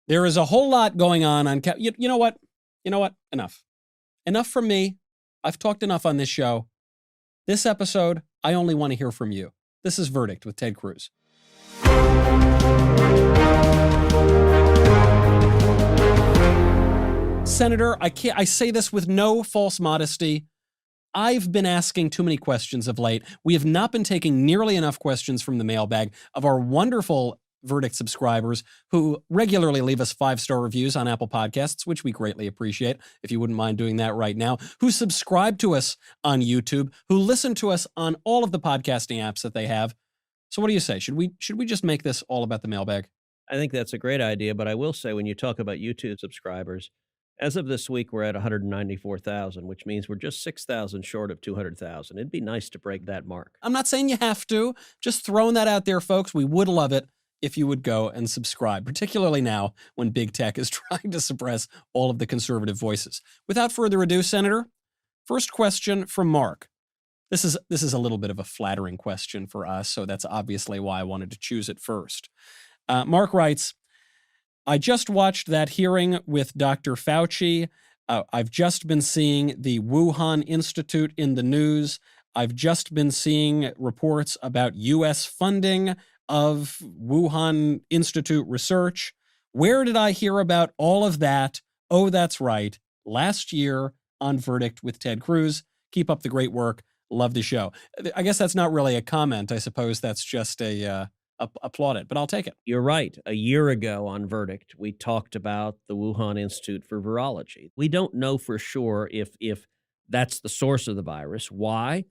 There is a whole lot going on you know what? You know what? Enough. Enough from me. I've talked enough on this show. This episode, I only want to hear from you. This is Verdict with Ted Cruz. Senator, I say this with no false modesty. I've been asking too many questions of late. We have not been taking nearly enough questions from the mailbag of our wonderful Verdict subscribers who regularly leave us 5-star reviews on Apple Podcasts, which we greatly appreciate, if you wouldn't mind doing that right now, who subscribe to us on YouTube, who listen to us on all of the podcasting apps that they have. So what do you say? Should we just make this all about the mailbag? I think that's a great idea, but I will say when you talk about YouTube subscribers, as of this week, we're at 194,000, which means we're just 6,000 short of 200,000. It'd be nice to break that mark. I'm not saying you have to. Just throwing that out there, folks. We would love it if you would go and subscribe, particularly now when big tech is trying to suppress all of the conservative voices. Without further ado, Senator, first question from Mark. This is a little bit of a flattering question for us, so that's obviously why I wanted to choose it first. Mark writes, I just watched that hearing with Dr. Fauci. I've just been seeing the Wuhan Institute in the news. I've just been seeing reports about U.S. funding of Wuhan Institute research. Where did I hear about all of that? Oh, that's right. Last year on Verdict with Ted Cruz. Keep up the great work. Love the show. I guess that's not really a comment. I suppose that's just applaud it, but I'll take it. You're right. A year ago on Verdict, we talked about the Wuhan Institute for Virology. We don't know for sure if that's the source of the virus. Why?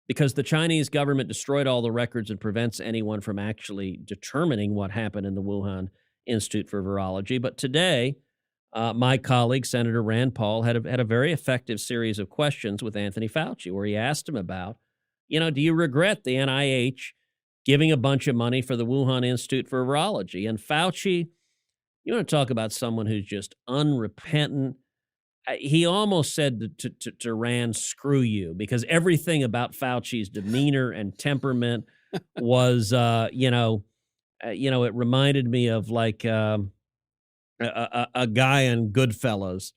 Because the Chinese government destroyed all the records and prevents anyone from actually determining what happened in the Wuhan Institute for Virology. But today, my colleague, Senator Rand Paul, had a very effective series of questions with Anthony Fauci, where he asked him about, do you regret the NIH giving a bunch of money for the Wuhan Institute for Virology? And Fauci, you want to talk about someone who's just unrepentant. He almost said to Rand, screw you, because everything about Fauci's demeanor and temperament was, it reminded me of like a guy in Goodfellas,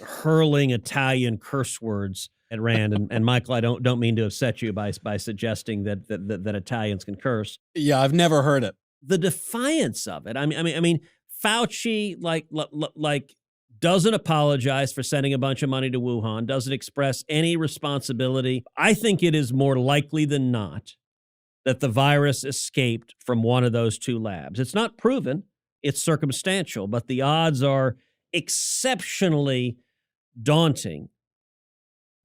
hurling Italian curse words at Rand. And Michael, I don't mean to upset you by suggesting that Italians can curse. Yeah, I've never heard it. The defiance of it. I mean, Fauci like doesn't apologize for sending a bunch of money to Wuhan, doesn't express any responsibility. I think it is more likely than not that the virus escaped from one of those two labs. It's not proven, it's circumstantial, but the odds are exceptionally daunting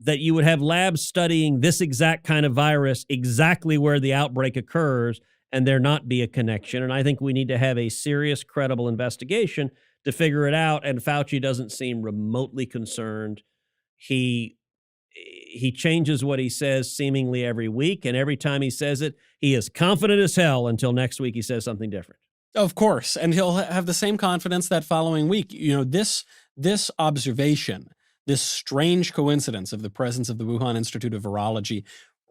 that you would have labs studying this exact kind of virus exactly where the outbreak occurs and there not be a connection. And I think we need to have a serious, credible investigation to figure it out. And Fauci doesn't seem remotely concerned. He changes what he says seemingly every week. And every time he says it, he is confident as hell until next week he says something different. Of course. And he'll have the same confidence that following week. This observation, this strange coincidence of the presence of the Wuhan Institute of Virology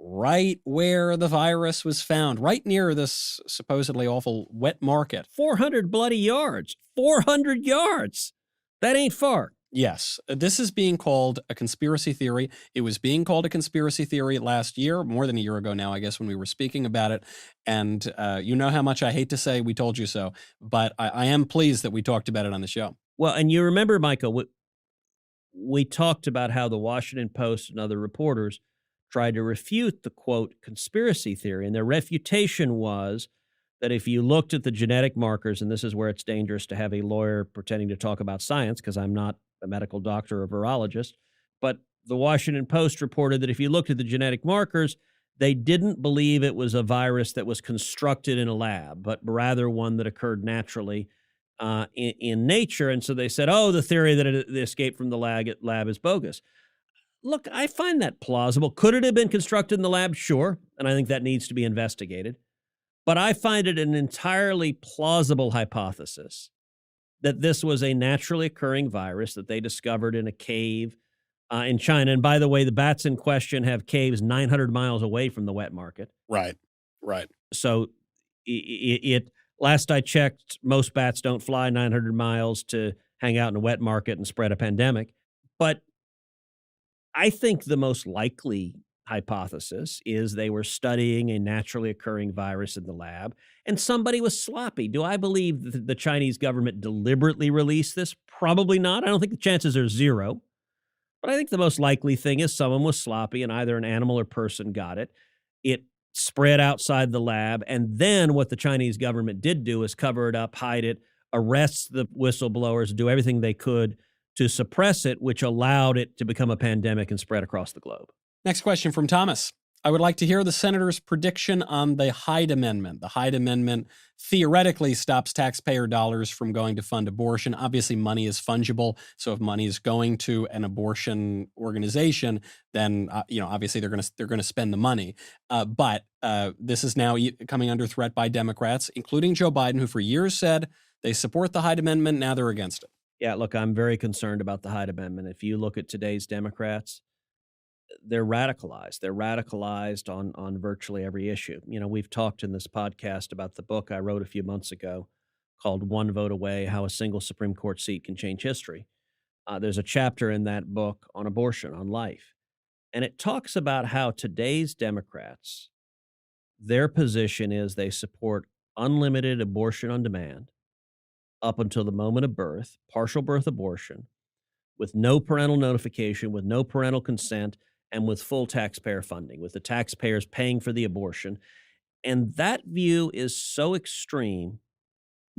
right where the virus was found, right near this supposedly awful wet market. 400 bloody yards. 400 yards. That ain't far. Yes, this is being called a conspiracy theory. It was being called a conspiracy theory last year, more than a year ago now, I guess, when we were speaking about it. And you know how much I hate to say we told you so, but I am pleased that we talked about it on the show. Well, and you remember, Michael, we talked about how the Washington Post and other reporters tried to refute the, quote, conspiracy theory. And their refutation was that if you looked at the genetic markers, and this is where it's dangerous to have a lawyer pretending to talk about science, because I'm not a medical doctor or virologist, but the Washington Post reported that if you looked at the genetic markers, they didn't believe it was a virus that was constructed in a lab, but rather one that occurred naturally in nature. And so they said, oh, the theory that it escaped from the lab is bogus. Look, I find that plausible. Could it have been constructed in the lab? Sure. And I think that needs to be investigated. But I find it an entirely plausible hypothesis that this was a naturally occurring virus that they discovered in a cave in China. And by the way, the bats in question have caves 900 miles away from the wet market. Right. So Last I checked, most bats don't fly 900 miles to hang out in a wet market and spread a pandemic. But I think the most likely hypothesis is they were studying a naturally occurring virus in the lab and somebody was sloppy. Do I believe that the Chinese government deliberately released this? Probably not. I don't think the chances are zero. But I think the most likely thing is someone was sloppy and either an animal or person got it. It spread outside the lab. And then what the Chinese government did do is cover it up, hide it, arrest the whistleblowers, do everything they could to suppress it, which allowed it to become a pandemic and spread across the globe. Next question from Thomas. I would like to hear the senator's prediction on the Hyde Amendment. The Hyde Amendment theoretically stops taxpayer dollars from going to fund abortion. Obviously, money is fungible. So if money is going to an abortion organization, then obviously they're going to spend the money. But this is now coming under threat by Democrats, including Joe Biden, who for years said they support the Hyde Amendment. Now they're against it. Yeah, look, I'm very concerned about the Hyde Amendment. If you look at today's Democrats, they're radicalized. They're radicalized on virtually every issue. We've talked in this podcast about the book I wrote a few months ago called One Vote Away, How a Single Supreme Court Seat Can Change History. There's a chapter in that book on abortion, on life. And it talks about how today's Democrats, their position is they support unlimited abortion on demand up until the moment of birth, partial birth abortion, with no parental notification, with no parental consent, and with full taxpayer funding, with the taxpayers paying for the abortion. And that view is so extreme,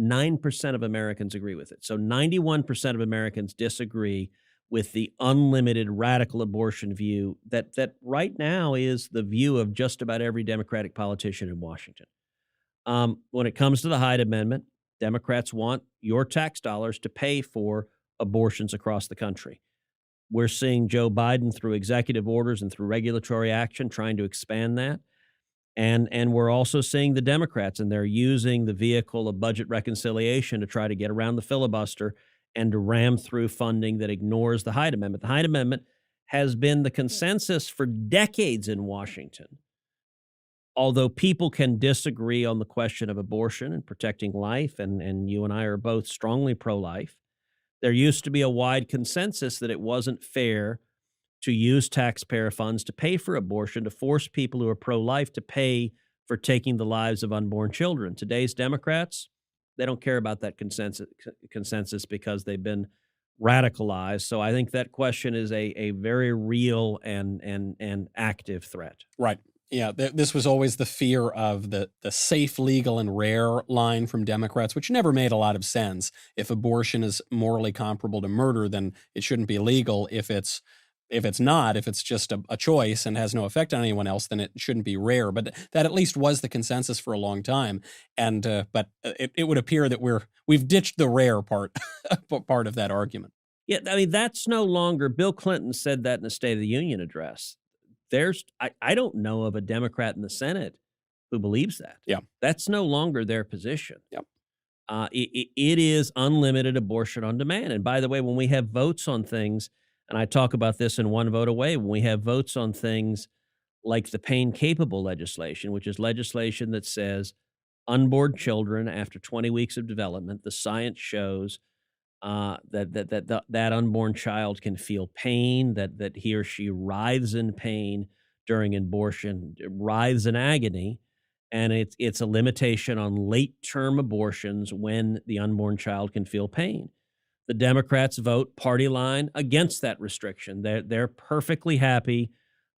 9% of Americans agree with it. So 91% of Americans disagree with the unlimited radical abortion view that right now is the view of just about every Democratic politician in Washington. When it comes to the Hyde Amendment, Democrats want your tax dollars to pay for abortions across the country. We're seeing Joe Biden through executive orders and through regulatory action trying to expand that. And we're also seeing the Democrats, and they're using the vehicle of budget reconciliation to try to get around the filibuster and to ram through funding that ignores the Hyde Amendment. The Hyde Amendment has been the consensus for decades in Washington. Although people can disagree on the question of abortion and protecting life, and you and I are both strongly pro-life, there used to be a wide consensus that it wasn't fair to use taxpayer funds to pay for abortion, to force people who are pro-life to pay for taking the lives of unborn children. Today's Democrats, they don't care about that consensus because they've been radicalized. So I think that question is a very real and active threat. Right. Yeah, this was always the fear of the safe, legal, and rare line from Democrats, which never made a lot of sense. If abortion is morally comparable to murder, then it shouldn't be legal. If it's not, if it's just a choice and has no effect on anyone else, then it shouldn't be rare. But that at least was the consensus for a long time. And but it would appear that we've ditched the rare part of that argument. Yeah, I mean, that's no longer. Bill Clinton said that in the State of the Union address. I don't know of a Democrat in the Senate who believes that. Yeah. That's no longer their position. Yep. It is unlimited abortion on demand. And by the way, when we have votes on things, and I talk about this in One Vote Away, when we have votes on things like the pain-capable legislation, which is legislation that says unborn children after 20 weeks of development, the science shows that unborn child can feel pain, that he or she writhes in pain during abortion, writhes in agony, and it's a limitation on late-term abortions when the unborn child can feel pain. The Democrats vote party line against that restriction. They're perfectly happy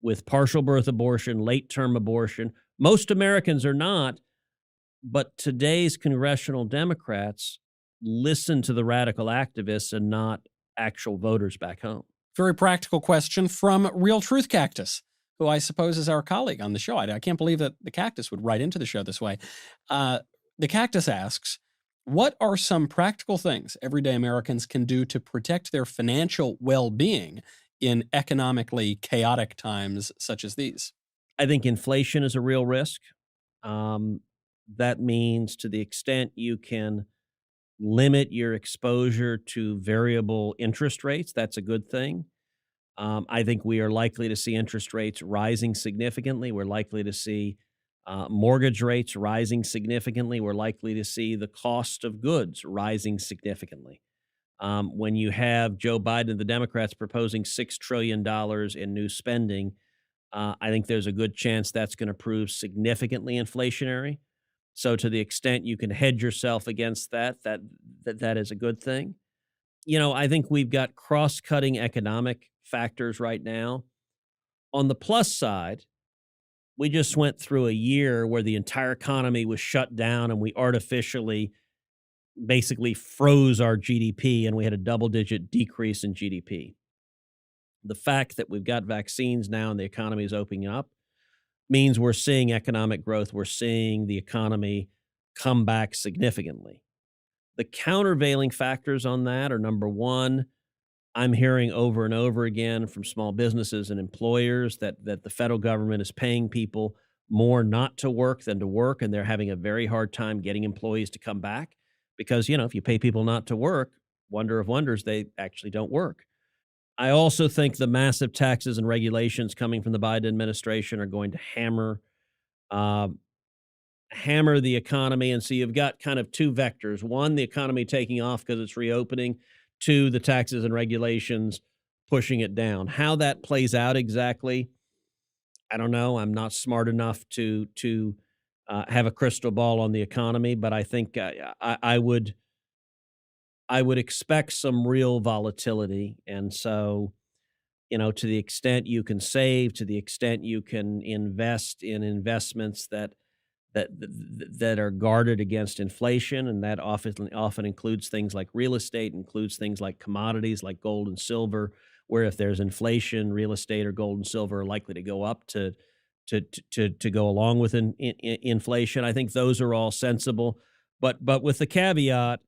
with partial birth abortion, late-term abortion. Most Americans are not, but today's congressional Democrats listen to the radical activists and not actual voters back home. Very practical question from Real Truth Cactus, who I suppose is our colleague on the show. I can't believe that the Cactus would write into the show this way. The Cactus asks, what are some practical things everyday Americans can do to protect their financial well-being in economically chaotic times such as these? I think inflation is a real risk. That means to the extent you can limit your exposure to variable interest rates, that's a good thing. I think we are likely to see interest rates rising significantly. We're likely to see Mortgage rates rising significantly. We're likely to see the cost of goods rising significantly. When you have Joe Biden and the Democrats proposing $6 trillion in new spending, I think there's a good chance that's going to prove significantly inflationary. So, to the extent you can hedge yourself against that is a good thing. I think we've got cross-cutting economic factors right now. On the plus side, we just went through a year where the entire economy was shut down and we artificially basically froze our GDP and we had a double-digit decrease in GDP. The fact that we've got vaccines now and the economy is opening up means we're seeing economic growth. We're seeing the economy come back significantly. The countervailing factors on that are, number one, I'm hearing over and over again from small businesses and employers that the federal government is paying people more not to work than to work, and they're having a very hard time getting employees to come back because, if you pay people not to work, wonder of wonders, they actually don't work. I also think the massive taxes and regulations coming from the Biden administration are going to uh, hammer the economy. And so you've got kind of two vectors. One, the economy taking off because it's reopening. Two, the taxes and regulations pushing it down. How that plays out exactly, I don't know. I'm not smart enough to have a crystal ball on the economy, but I think I would expect some real volatility. And so, to the extent you can save, to the extent you can invest in investments that are guarded against inflation, and that often includes things like real estate, includes things like commodities like gold and silver, where if there's inflation, real estate or gold and silver are likely to go up to go along with inflation. I think those are all sensible, but with the caveat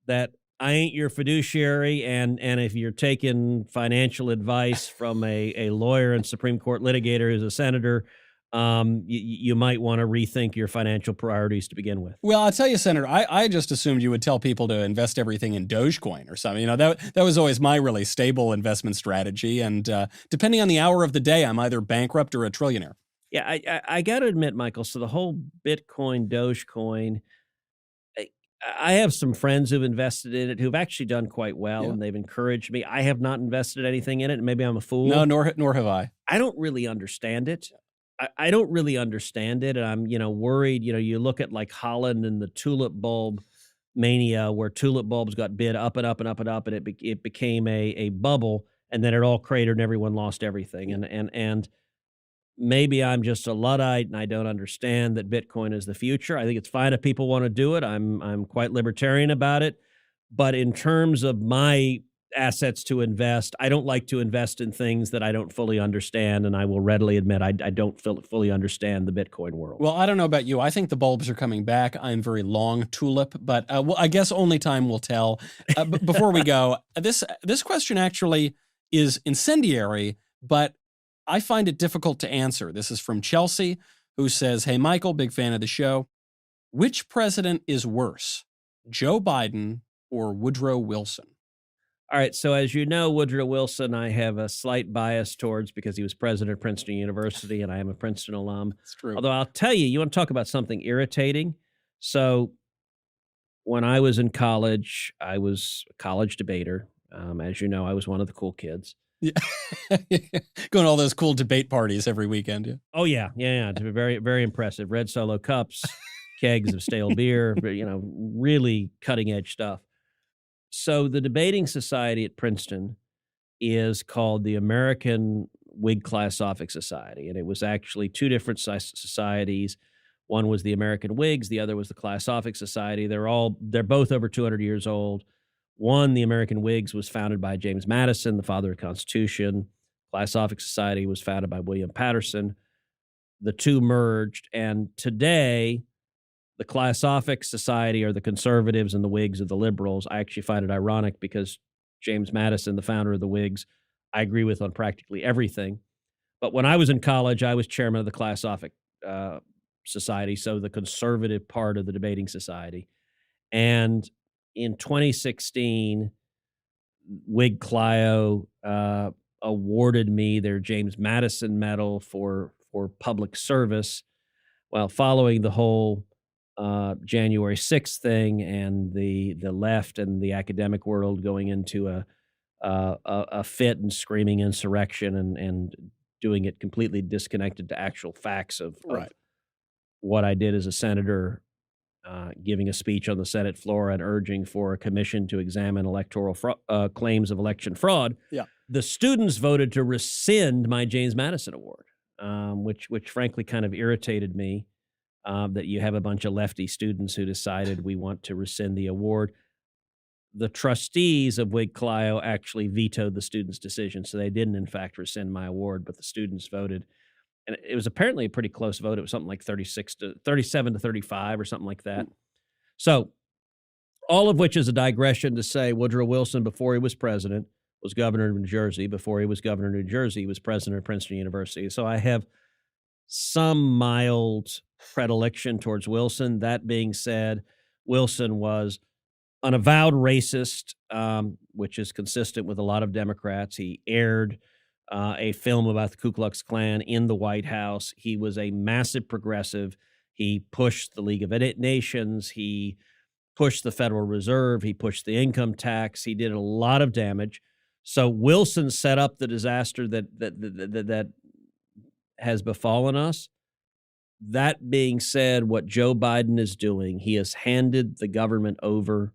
that I ain't your fiduciary, and if you're taking financial advice from a lawyer and Supreme Court litigator who's a senator, you might want to rethink your financial priorities to begin with. Well, I'll tell you, Senator, I just assumed you would tell people to invest everything in Dogecoin or something. That was always my really stable investment strategy. And depending on the hour of the day, I'm either bankrupt or a trillionaire. Yeah, I got to admit, Michael, so the whole Bitcoin, Dogecoin, I have some friends who've invested in it who've actually done quite well, Yeah. and they've encouraged me. I have not invested anything in it, and maybe I'm a fool. No, nor have I. I don't really understand it. I don't really understand it, and I'm worried. You look at like Holland and the tulip bulb mania, where tulip bulbs got bid up and up and up and up, and it became a bubble, and then it all cratered, and everyone lost everything. And maybe I'm just a Luddite and I don't understand that Bitcoin is the future. I think it's fine if people want to do it. I'm quite libertarian about it. But in terms of my assets to invest, I don't like to invest in things that I don't fully understand. And I will readily admit I don't fully understand the Bitcoin world. Well, I don't know about you. I think the bulbs are coming back. I'm very long tulip, but well, I guess only time will tell. Before we go, this question actually is incendiary, but I find it difficult to answer. This is from Chelsea, who says, "Hey, Michael, big fan of the show. Which president is worse, Joe Biden or Woodrow Wilson?" All right. So, as you know, Woodrow Wilson, I have a slight bias towards because he was president of Princeton University and I am a Princeton alum. It's true. Although I'll tell you, you want to talk about something irritating. So, when I was in college, I was a college debater. As you know, I was one of the cool kids. Yeah. Going to all those cool debate parties every weekend. Yeah. Oh, yeah. Yeah. Yeah. Very, very impressive. Red Solo cups, kegs of stale beer, really cutting edge stuff. So the debating society at Princeton is called the American Whig Classophic Society, and it was actually two different societies. One was the American Whigs, the other was the Classophic Society. They're both over 200 years old. One, the American Whigs, was founded by James Madison, the father of the Constitution. Classophic Society was founded by William Patterson. The two merged, and today the Classophic Society are the conservatives and the Whigs are the liberals. I actually find it ironic because James Madison, the founder of the Whigs, I agree with on practically everything. But when I was in college, I was chairman of the Classophic Society, so the conservative part of the debating society. And in 2016, Whig Clio awarded me their James Madison Medal for public service. Well, following the whole January 6th thing and the left and the academic world going into a fit and screaming insurrection and doing it completely disconnected to actual facts of Right. what I did as a senator, giving a speech on the Senate floor and urging for a commission to examine electoral claims of election fraud. Yeah. The students voted to rescind my James Madison Award, which frankly kind of irritated me. That you have a bunch of lefty students who decided we want to rescind the award. The trustees of Wig Clio actually vetoed the students' decision, so they didn't, in fact, rescind my award, but the students voted. And it was apparently a pretty close vote. It was something like 37 to 35 or something like that. So all of which is a digression to say Woodrow Wilson, before he was president, was governor of New Jersey. Before he was governor of New Jersey, he was president of Princeton University. So I have some mild predilection towards Wilson. That being said, Wilson was an avowed racist, which is consistent with a lot of Democrats. He aired a film about the Ku Klux Klan in the White House. He was a massive progressive. He pushed the League of Nations. He pushed the Federal Reserve. He pushed the income tax. He did a lot of damage. So Wilson set up the disaster that has befallen us. That being said, what Joe Biden is doing, he has handed the government over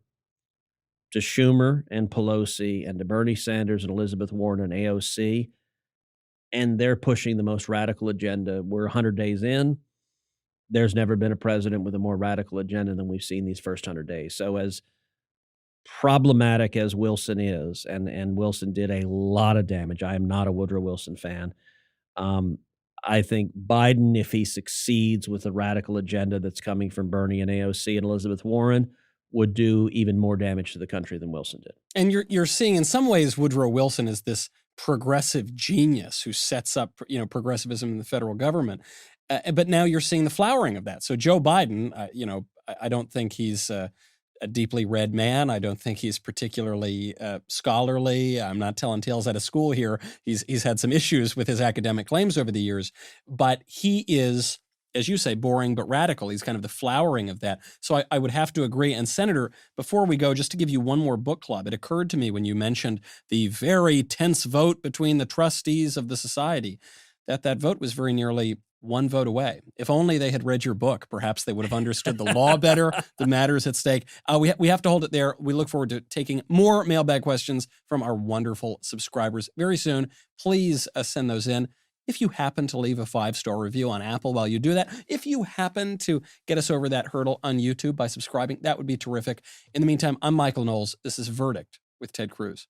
to Schumer and Pelosi and to Bernie Sanders and Elizabeth Warren and AOC, and they're pushing the most radical agenda. We're 100 days in. There's never been a president with a more radical agenda than we've seen these first 100 days. So as problematic as Wilson is, and Wilson did a lot of damage. I am not a Woodrow Wilson fan. I think Biden, if he succeeds with the radical agenda that's coming from Bernie and AOC and Elizabeth Warren, would do even more damage to the country than Wilson did. And you're seeing in some ways Woodrow Wilson as this progressive genius who sets up, progressivism in the federal government. But now you're seeing the flowering of that. So Joe Biden, I don't think he's a deeply read man. I don't think he's particularly scholarly. I'm not telling tales out of school here. He's had some issues with his academic claims over the years, but he is, as you say, boring but radical. He's kind of the flowering of that. So I would have to agree. And Senator, before we go, just to give you one more book club, it occurred to me when you mentioned the very tense vote between the trustees of the society, that vote was very nearly one vote away. If only they had read your book, perhaps they would have understood the law better, the matters at stake. We have to hold it there. We look forward to taking more mailbag questions from our wonderful subscribers very soon. Please send those in. If you happen to leave a 5-star review on Apple while you do that, if you happen to get us over that hurdle on YouTube by subscribing, that would be terrific. In the meantime, I'm Michael Knowles. This is Verdict with Ted Cruz.